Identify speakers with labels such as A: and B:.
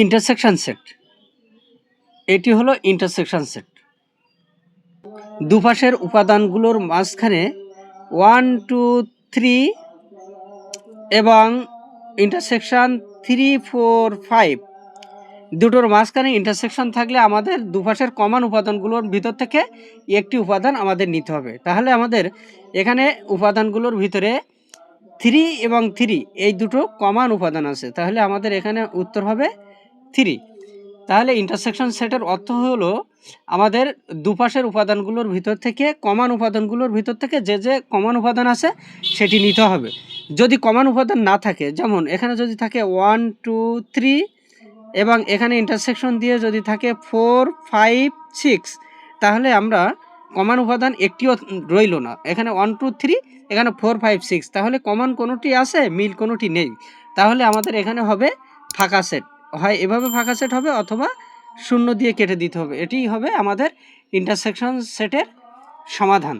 A: Intersection set, এটি হলো intersection set. দুপাশের উপাদানগুলোর মাঝখানে 1 2 3 এবং ইন্টারসেকশন 3 4 5 দুটোর মাঝখানে ইন্টারসেকশন থাকলে আমাদের দুপাশের কমন উপাদানগুলোর ভিতর থেকে একটি উপাদান আমাদের নিতে হবে। তাহলে আমাদের এখানে উপাদানগুলোর ভিতরে 3 এবং 3 এই দুটো কমন উপাদান আছে, তাহলে আমাদের এখানে উত্তর হবে 3। তাহলে ইন্টারসেকশন সেটের অর্থ হলো আমাদের দুপাশের উপাদানগুলোর ভিতর থেকে কমন উপাদানগুলোর ভিতর থেকে যে যে কমন উপাদান আছে সেটি নিতে হবে। যদি কমন উপাদান না থাকে, যেমন এখানে যদি থাকে 1 2 3 এবং এখানে ইন্টারসেকশন দিয়ে যদি থাকে 4 5 6, তাহলে আমরা কমন উপাদান একটিও রইল না। এখানে 1 2 3, এখানে 4 5 6, তাহলে কমন কোনোটি আছে, মিল কোনোটি নেই। তাহলে আমাদের এখানে হবে ফাঁকা সেট, হয় এভাবে ফাঁকা সেট হবে অথবা শূন্য দিয়ে কেটে দিতে হবে। এটিই হবে আমাদের ইন্টারসেকশন সেটের সমাধান।